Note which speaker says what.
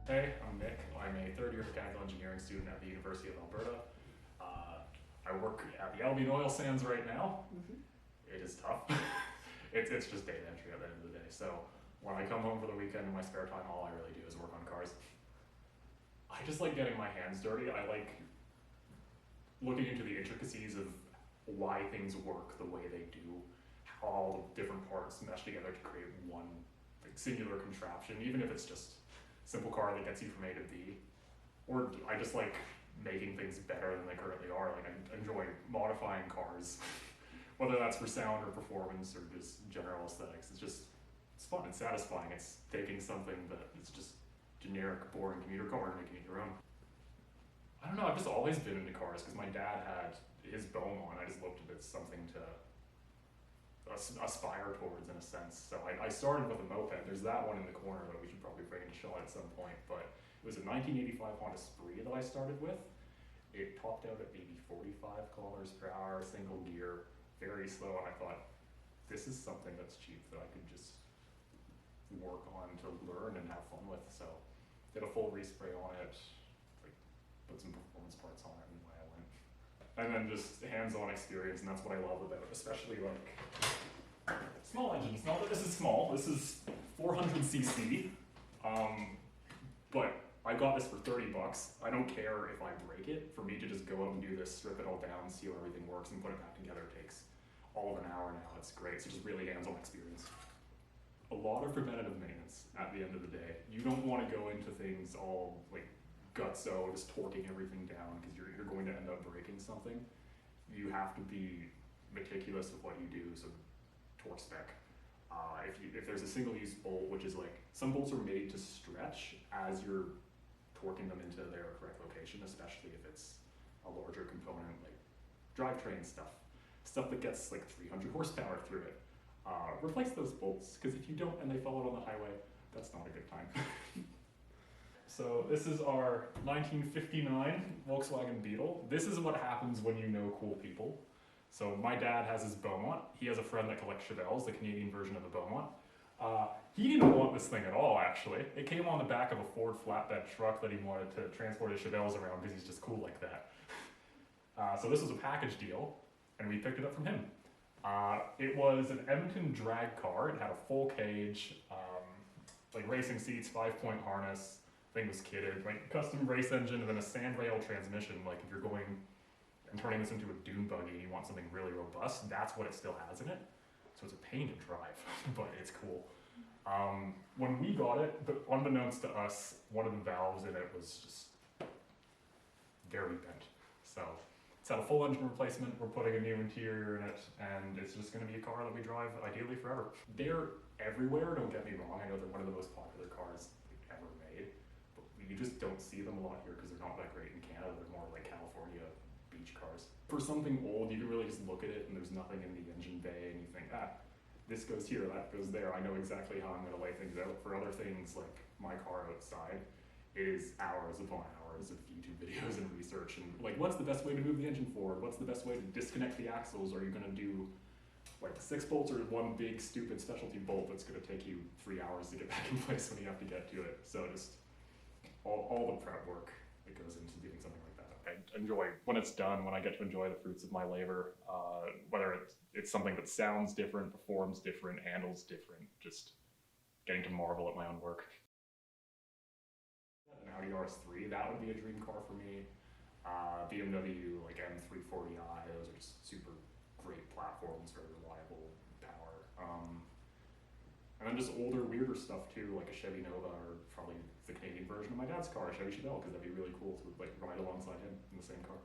Speaker 1: Hey, I'm Nick. I'm a third-year mechanical engineering student at the University of Alberta. I work at the Albion Oil Sands right now. It is tough. It's just data entry at the end of the day. So when I come home for the weekend in my spare time, all I really do is work on cars. I just like getting my hands dirty. I like looking into the intricacies of why things work the way they do, how all the different parts mesh together to create one singular contraption, even if it's just a simple car that gets you from A to B. Or I just like making things better than they currently are. Like I enjoy modifying cars, whether that's for sound or performance or just general aesthetics. It's fun, it's satisfying. It's taking something that is just generic, boring commuter car and making it your own. I don't know, I've just always been into cars because my dad had his Beaumont. I just looked at it as something to aspire towards in a sense. So I started with a moped. There's that one in the corner that we should probably bring into shot at some point, but it was a 1985 Honda Spree that I started with. It topped out at maybe 45 kilometers per hour, single gear, very slow, and I thought, this is something that's cheap that I could just work on to learn and have fun with. So did a full respray on it, like put some performance parts on it, and away I went. And then just hands-on experience, and that's what I love about it, especially like small engines. Not that this is small, this is 400cc, but I got this for 30 bucks. I don't care if I break it. For me to just go out and do this, strip it all down, see how everything works, and put it back together takes all of an hour now. It's great. It's just really hands-on experience. A lot of preventative maintenance at the end of the day. You don't want to go into things all like gutso, just torquing everything down because you're going to end up breaking something. You have to be meticulous with what you do. So torque spec. If there's a single-use bolt, which is like, some bolts are made to stretch as you're torquing them into their correct location, especially if it's a larger component, like drivetrain stuff that gets like 300 horsepower through it. Replace those bolts, because if you don't and they fall out on the highway, that's not a good time. So this is our 1959 Volkswagen Beetle. This is what happens when you know cool people. So my dad has his Beaumont. He has a friend that collects Chevelles, the Canadian version of the Beaumont. He didn't want this thing at all, actually. It came on the back of a Ford flatbed truck that he wanted to transport his Chevelles around because he's just cool like that. So this was a package deal, and we picked it up from him. It was an Edmonton drag car. It had a full cage, like racing seats, 5-point harness. Thing was kitted, like custom race engine and then a sandrail transmission. Like if you're going and turning this into a dune buggy and you want something really robust, that's what it still has in it. So it's a pain to drive, but it's cool. When we got it, but unbeknownst to us, one of the valves in it was just very bent. So it's had a full engine replacement. We're putting a new interior in it, and it's just going to be a car that we drive ideally forever. They're everywhere, don't get me wrong. I know they're one of the most popular cars ever made, but you just don't see them a lot here because they're not that great in Canada. They're more like California beach cars. For something old, you can really just look at it and there's nothing in the engine bay and you think, this goes here, that goes there. I know exactly how I'm going to lay things out. For other things like my car outside, it is hours upon hours of YouTube videos and research and like, what's the best way to move the engine forward? What's the best way to disconnect the axles? Are you going to do like 6 bolts or one big stupid specialty bolt that's going to take you 3 hours to get back in place when you have to get to it? So just all the prep work that goes into doing something like that. I enjoy when it's done, when I get to enjoy the fruits of my labor, whether it's something that sounds different, performs different, handles different, just getting to marvel at my own work. An Audi RS3, that would be a dream car for me. BMW like M340i, those are just super great platforms, very reliable power. And then just older, weirder stuff too, like a Chevy Nova or probably the Canadian version of my dad's car, a Chevy Chevelle, because that'd be really cool to like ride alongside him in the same car.